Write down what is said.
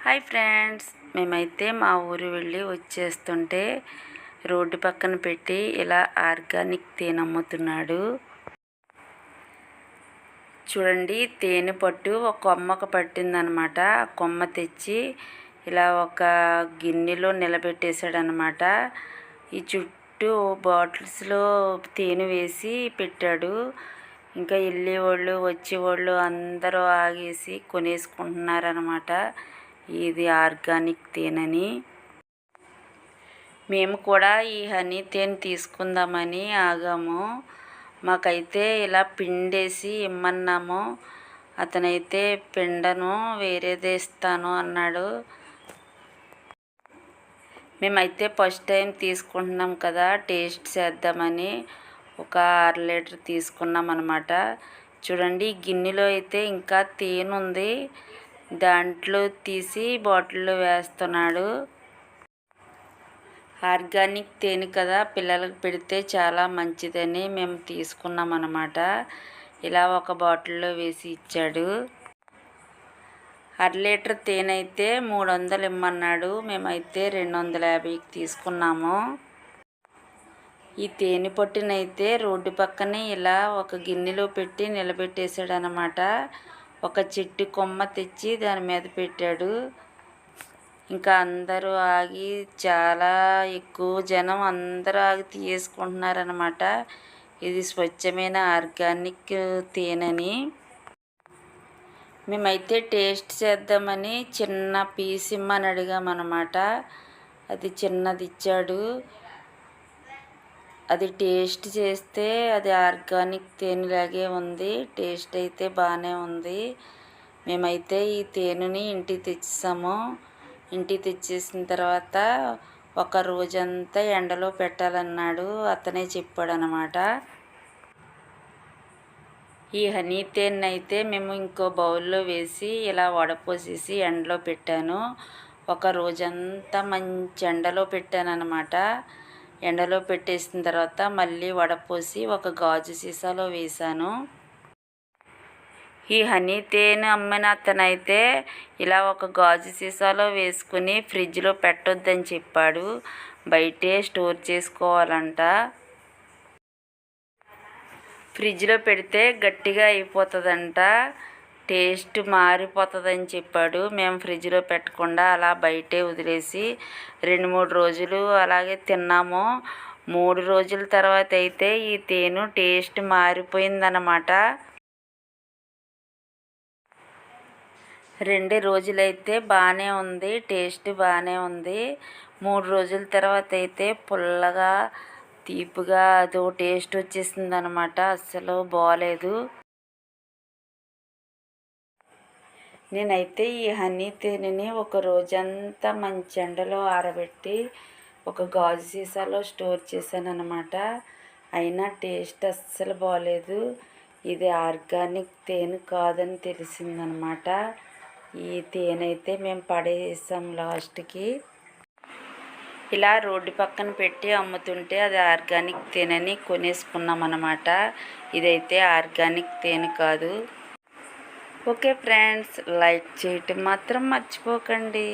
Hi friends, మేమైతే మా ఊరు వెళ్ళి వచ్చేస్తుంటే రోడ్డు పక్కన పెట్టి ఇలా ఆర్గానిక్ తేనె అమ్ముతున్నాడు. చూడండి, తేనె పట్టు ఒక కొమ్మకు పట్టిందనమాట. ఆ కొమ్మ తెచ్చి ఇలా ఒక గిన్నెలో నిలబెట్టేశాడనమాట. ఈ చుట్టూ బాటిల్స్లో తేనె వేసి పెట్టాడు. ఇంకా వెళ్ళేవాళ్ళు వచ్చేవాళ్ళు అందరూ ఆగేసి కొనేసుకుంటున్నారనమాట. ఇది ఆర్గానిక్ తేనెని. మేము కూడా ఈ హనీ తేనె తీసుకుందామని ఆగాము. మాకైతే ఇలా పిండేసి ఇమ్మన్నాము. అతనైతే పిండను, వేరేదే ఇస్తాను అన్నాడు. మేమైతే ఫస్ట్ టైం తీసుకుంటున్నాం కదా, టేస్ట్ చేద్దామని ఒక 6 లీటర్ తీసుకున్నాం అన్నమాట. చూడండి, గిన్నెలో అయితే ఇంకా తేనె ఉంది. దాంట్లో తీసి బాటిల్లో వేస్తున్నాడు. ఆర్గానిక్ తేనె కదా, పిల్లలకు పెడితే చాలా మంచిదని మేము తీసుకున్నాం అన్నమాట. ఇలా ఒక బాటిల్లో వేసి ఇచ్చాడు. 1/2 లీటర్ తేనె అయితే 300 ఇమ్మన్నాడు. మేమైతే 250కి తీసుకున్నాము. ఈ తేనె పొట్టునైతే రోడ్డు పక్కనే ఇలా ఒక గిన్నెలో పెట్టి నిలబెట్టేశాడు అన్నమాట. ఒక చెట్టు కొమ్మ తెచ్చి దాని మీద పెట్టాడు. ఇంకా అందరూ ఆగి, చాలా ఎక్కువ జనం అందరూ ఆగి తీసుకుంటున్నారనమాట. ఇది స్వచ్ఛమైన ఆర్గానిక్ తేనెని. మేమైతే టేస్ట్ చేద్దామని చిన్న పీస్ ఇమ్మని అడిగామన్నమాట. అది చిన్నది ఇచ్చాడు. అది టేస్ట్ చేస్తే అది ఆర్గానిక్ తేనెలాగే ఉంది. టేస్ట్ అయితే బాగానే ఉంది. మేమైతే ఈ తేనెని ఇంటికి తెచ్చేసాము. ఇంటికి తెచ్చేసిన తర్వాత ఒక రోజంతా ఎండలో పెట్టాలన్నాడు. అతనే చెప్పాడు అన్నమాట. ఈ హనీ తేనె అయితే మేము ఇంకో బౌల్లో వేసి ఇలా వడపోసేసి ఎండలో పెట్టాను. ఒక రోజంతా మంచి ఎండలో పెట్టాను అన్నమాట. ఎండలో పెట్టేసిన తర్వాత మళ్ళీ వడపోసి ఒక గాజు సీసాలో వేశాను. ఈ హనీ తేనె అమ్మిన అతనైతే ఇలా ఒక గాజు సీసాలో వేసుకుని ఫ్రిడ్జ్లో పెట్టొద్దని చెప్పాడు. బయటే స్టోర్ చేసుకోవాలంట. ఫ్రిడ్జ్లో పెడితే గట్టిగా అయిపోతుందంట, టేస్ట్ మారిపోతుందని చెప్పాడు. మేము ఫ్రిడ్జ్లో పెట్టకుండా అలా బయటే వదిలేసి 2-3 రోజులు అలాగే తిన్నాము. 3 రోజుల తర్వాత అయితే ఈ తేనె టేస్ట్ మారిపోయిందన్నమాట. 2 రోజులైతే బాగానే ఉంది, టేస్ట్ బాగానే ఉంది. 3 రోజుల తర్వాత అయితే పుల్లగా తీపిగా అదో టేస్ట్ వచ్చేసింది అనమాట. అస్సలు బాగాలేదు. నేనైతే ఈ హనీ తేనెని ఒక రోజంతా మంచి ఎండలో ఆరబెట్టి ఒక గాజు సీసాలో స్టోర్ చేశాను అనమాట. అయినా టేస్ట్ అస్సలు బాగాలేదు. ఇది ఆర్గానిక్ తేనె కాదని తెలిసిందనమాట. ఈ తేనె అయితే మేము పడేసాం లాస్ట్కి. ఇలా రోడ్డు పక్కన పెట్టి అమ్ముతుంటే అది ఆర్గానిక్ తేనెని కొనేసుకున్నాం అన్నమాట. ఇదైతే ఆర్గానిక్ తేనె కాదు. ఓకే ఫ్రెండ్స్, లైక్ చేయటం మాత్రం మర్చిపోకండి.